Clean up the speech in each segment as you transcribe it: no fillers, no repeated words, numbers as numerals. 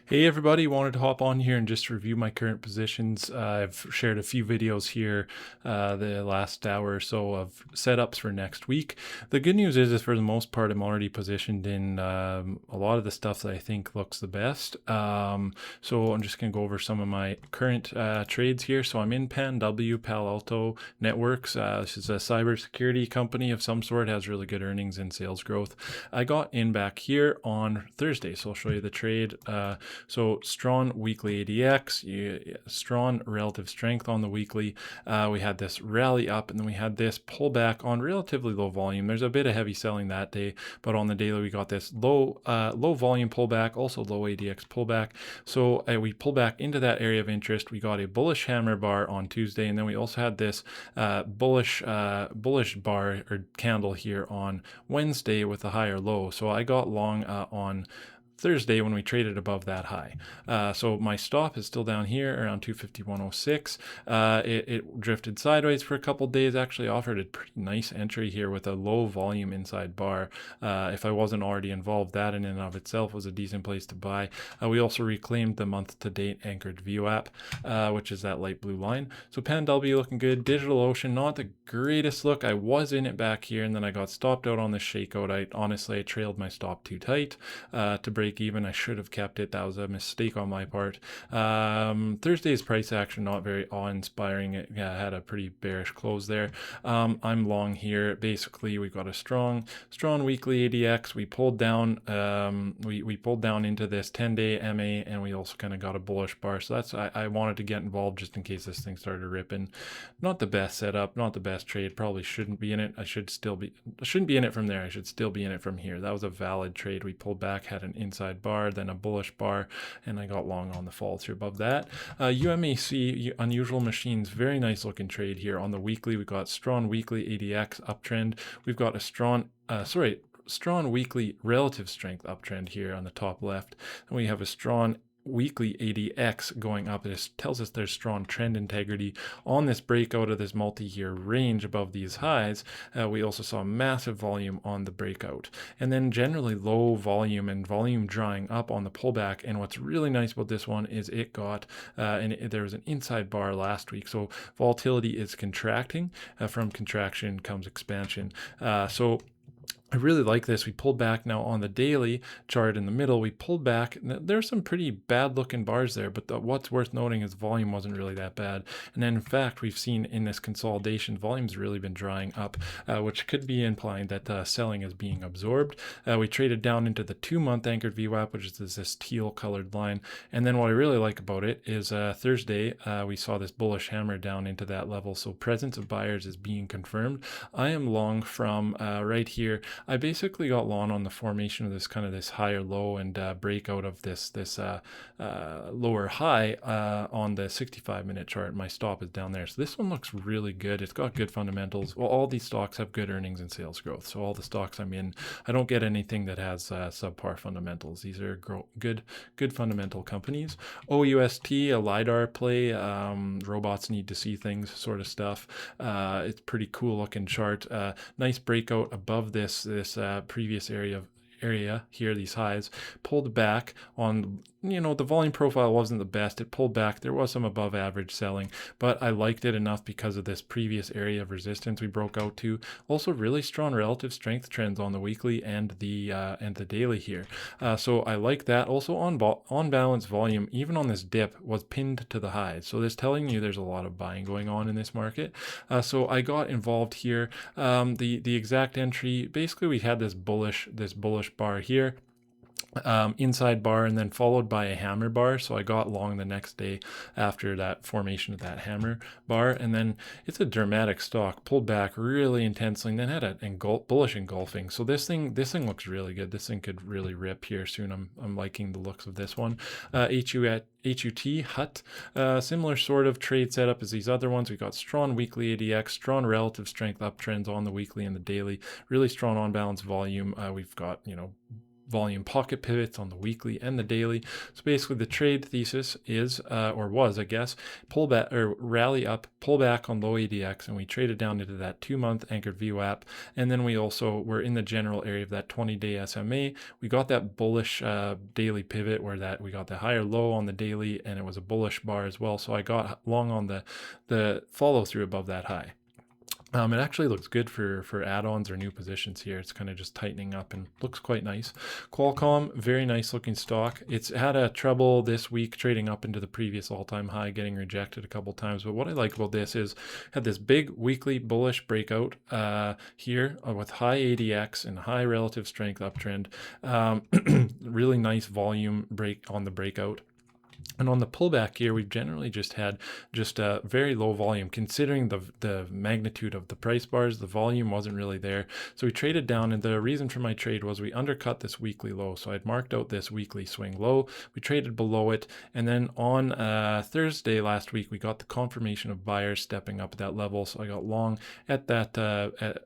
Hey everybody, wanted to hop on here and just review my current positions. I've shared a few videos here the last hour or so of setups for next week. The good news is for the most part, I'm already positioned in a lot of the stuff that I think looks the best. So I'm just going to go over some of my current trades here. So I'm in PanW, Palo Alto Networks. This is a cybersecurity company of some sort, has really good earnings and sales growth. I got in back here on Thursday, so I'll show you the trade. So strong weekly ADX, strong relative strength on the weekly. We had this rally up, and then we had this pullback on relatively low volume. There's a bit of heavy selling that day, but on the daily we got this low volume pullback, also low ADX pullback. So we pulled back into that area of interest. We got a bullish hammer bar on Tuesday, and then we also had this bullish bar or candle here on Wednesday with a higher low. So I got long on Thursday when we traded above that high. So my stop is still down here around 251.06. It drifted sideways for a couple days, actually offered a pretty nice entry here with a low volume inside bar. If I wasn't already involved, that in and of itself was a decent place to buy. We also reclaimed the month to date anchored VWAP, which is that light blue line. So PanW looking good. DigitalOcean, not the greatest look. I was in it back here and then I got stopped out on this shakeout. I trailed my stop too tight to break even. I should have kept it. That was a mistake on my part. Thursday's price action not very awe-inspiring. It had a pretty bearish close there. I'm long here. Basically, we got a strong weekly ADX. We pulled down. We pulled down into this 10-day MA, and we also kind of got a bullish bar. So that's I wanted to get involved just in case this thing started ripping. Not the best setup, not the best trade. Probably shouldn't be in it. I shouldn't be in it from there. I should still be in it from here. That was a valid trade. We pulled back, had an inside bar, then a bullish bar, and I got long on the fall through above that. UMAC, Unusual Machines, very nice looking trade here. On the weekly, we got strong weekly ADX uptrend. We've got a strong weekly relative strength uptrend here on the top left. And we have a strong weekly ADX going up. This tells us there's strong trend integrity on this breakout of this multi-year range above these highs. We also saw massive volume on the breakout, and then generally low volume and volume drying up on the pullback. And what's really nice about this one is it got there was an inside bar last week, so volatility is contracting. From contraction comes expansion. So I really like this. We pulled back now on the daily chart in the middle. We pulled back. There's some pretty bad looking bars there, but what's worth noting is volume wasn't really that bad. And then in fact, we've seen in this consolidation, volume's really been drying up, which could be implying that selling is being absorbed. We traded down into the 2-month anchored VWAP, which is this teal colored line. And then what I really like about it is Thursday, we saw this bullish hammer down into that level. So presence of buyers is being confirmed. I am long from right here. I basically got long on the formation of this higher low and breakout of this lower high on the 65-minute chart. My stop is down there. So this one looks really good. It's got good fundamentals. Well, all these stocks have good earnings and sales growth. So all the stocks I'm in, I don't get anything that has subpar fundamentals. These are good fundamental companies. OUST, a LiDAR play, robots need to see things sort of stuff. It's pretty cool looking chart. Nice breakout above this previous area here, these highs, pulled back on, the volume profile wasn't the best. It pulled back. There was some above average selling, but I liked it enough because of this previous area of resistance we broke out to. Also really strong relative strength trends on the weekly and the daily here. So I like that. Also on balance, volume, even on this dip, was pinned to the highs. So this telling you there's a lot of buying going on in this market. So I got involved here. The exact entry, basically we had this bullish bar here, inside bar, and then followed by a hammer bar. So I got long the next day after that formation of that hammer bar, and then it's a dramatic stock, pulled back really intensely, and then had a bullish engulfing. So this thing looks really good. This thing could really rip here soon. I'm liking the looks of this one. HUT, similar sort of trade setup as these other ones. We got strong weekly ADX, strong relative strength uptrends on the weekly and the daily, really strong on balance volume. We've got, volume pocket pivots on the weekly and the daily. So basically the trade thesis is, or was, I guess, pull back or rally up, pull back on low ADX, and we traded down into that 2-month anchored VWAP. And then we also were in the general area of that 20-day SMA. We got that bullish daily pivot where that we got the higher low on the daily, and it was a bullish bar as well. So I got long on the follow through above that high. It actually looks good for add-ons or new positions here. It's kind of just tightening up and looks quite nice. Qualcomm, very nice looking stock. It's had a trouble this week trading up into the previous all-time high, getting rejected a couple times. But what I like about this is had this big weekly bullish breakout here with high ADX and high relative strength uptrend. Really nice volume break on the breakout. And on the pullback here, we've generally just had a very low volume. Considering the magnitude of the price bars, the volume wasn't really there. So we traded down, and the reason for my trade was we undercut this weekly low. So I'd marked out this weekly swing low. We traded below it. And then on Thursday last week, we got the confirmation of buyers stepping up at that level. So I got long at that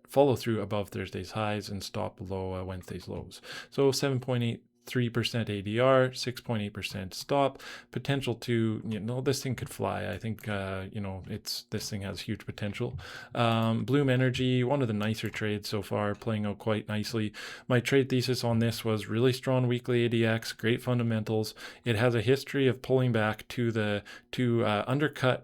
follow through above Thursday's highs and stop below Wednesday's lows. So 7.83% ADR, 6.8% stop, potential to, this thing could fly. I think, this thing has huge potential. Bloom Energy, one of the nicer trades so far, playing out quite nicely. My trade thesis on this was really strong weekly ADX, great fundamentals. It has a history of pulling back to undercut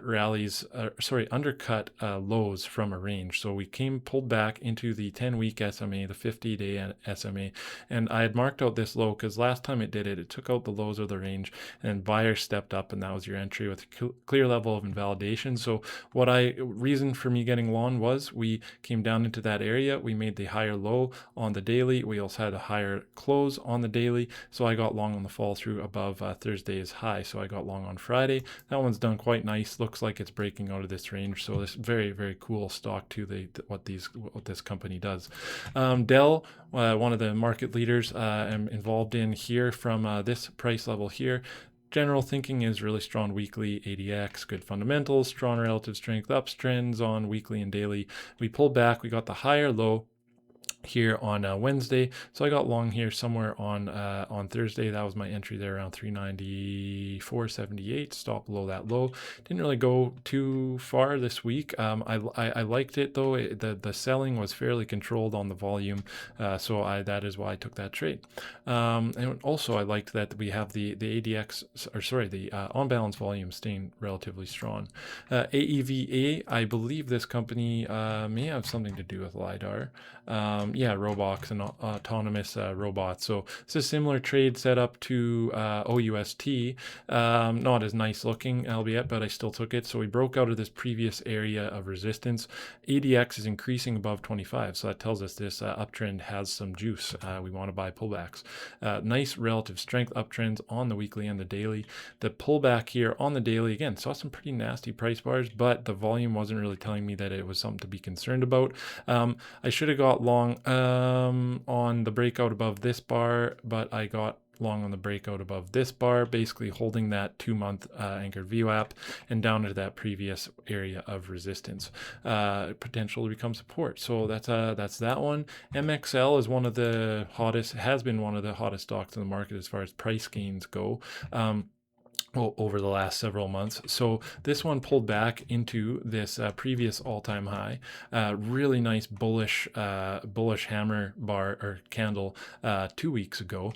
lows from a range. So we pulled back into the 10-week SMA, the 50-day SMA, and I had marked out this low because last time it did it, it took out the lows of the range, and buyers stepped up, and that was your entry with a clear level of invalidation. So reason for me getting long was we came down into that area, we made the higher low on the daily, we also had a higher close on the daily, so I got long on the fall through above Thursday's high. So I got long on Friday. That one's done quite nice, looks like it's breaking out of this range. So this very, very cool stock to what this company does. Dell, one of the market leaders I'm involved in here from this price level here. General thinking is really strong weekly ADX, good fundamentals, strong relative strength uptrends on weekly and daily. We pulled back, we got the higher low here on Wednesday, so I got long here somewhere on Thursday. That was my entry there around 394.78. Stop below that low. Didn't really go too far this week. I liked it though. The selling was fairly controlled on the volume, so that is why I took that trade. And also I liked that we have the ADX, the on balance volume staying relatively strong. AEVA, I believe this company may have something to do with LiDAR. Robox and autonomous robots. So it's a similar trade setup to OUST. Not as nice looking, albeit, but I still took it. So we broke out of this previous area of resistance. ADX is increasing above 25, so that tells us this uptrend has some juice. We want to buy pullbacks. Nice relative strength uptrends on the weekly and the daily. The pullback here on the daily, again, saw some pretty nasty price bars, but the volume wasn't really telling me that it was something to be concerned about. I should have got long on the breakout above this bar, but I got long on the breakout above this bar, basically holding that 2-month anchored VWAP and down into that previous area of resistance, potential to become support. So that's that one. MXL is has been one of the hottest stocks in the market as far as price gains go. Over the last several months. So this one pulled back into this previous all-time high. Really nice bullish hammer bar or candle 2 weeks ago.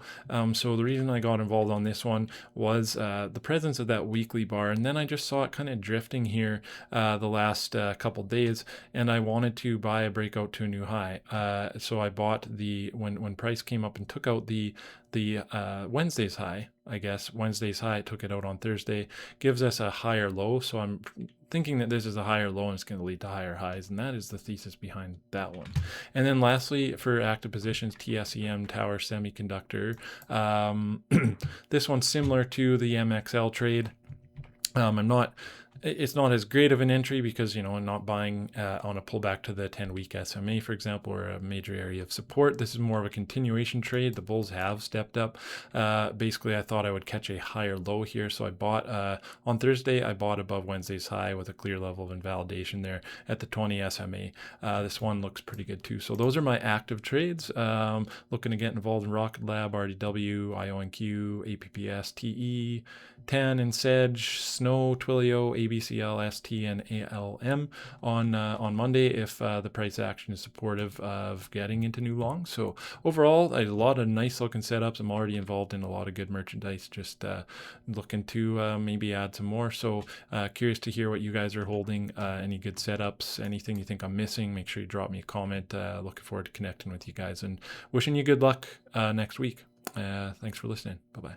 So the reason I got involved on this one was the presence of that weekly bar, and then I just saw it kind of drifting here the last couple days, and I wanted to buy a breakout to a new high. So I bought when price came up and took out the Wednesday's high. I guess Wednesday's high, took it out on Thursday, gives us a higher low. So I'm thinking that this is a higher low and it's going to lead to higher highs. And that is the thesis behind that one. And then lastly, for active positions, TSEM, Tower Semiconductor. This one's similar to the MXL trade. I'm not It's not as great of an entry because, I'm not buying on a pullback to the 10-week SMA, for example, or a major area of support. This is more of a continuation trade. The bulls have stepped up. Basically, I thought I would catch a higher low here, so I bought on Thursday. I bought above Wednesday's high with a clear level of invalidation there at the 20 SMA. This one looks pretty good too. So those are my active trades. Looking to get involved in Rocket Lab, RDW, IONQ, APPS, TE, TAN and Sedge, Snow, Twilio, ABCL, ST, and ALM on Monday if the price action is supportive of getting into new longs. So overall, a lot of nice looking setups. I'm already involved in a lot of good merchandise, just looking to maybe add some more. So curious to hear what you guys are holding, any good setups, anything you think I'm missing. Make sure you drop me a comment. Looking forward to connecting with you guys and wishing you good luck next week. Thanks for listening. Bye-bye.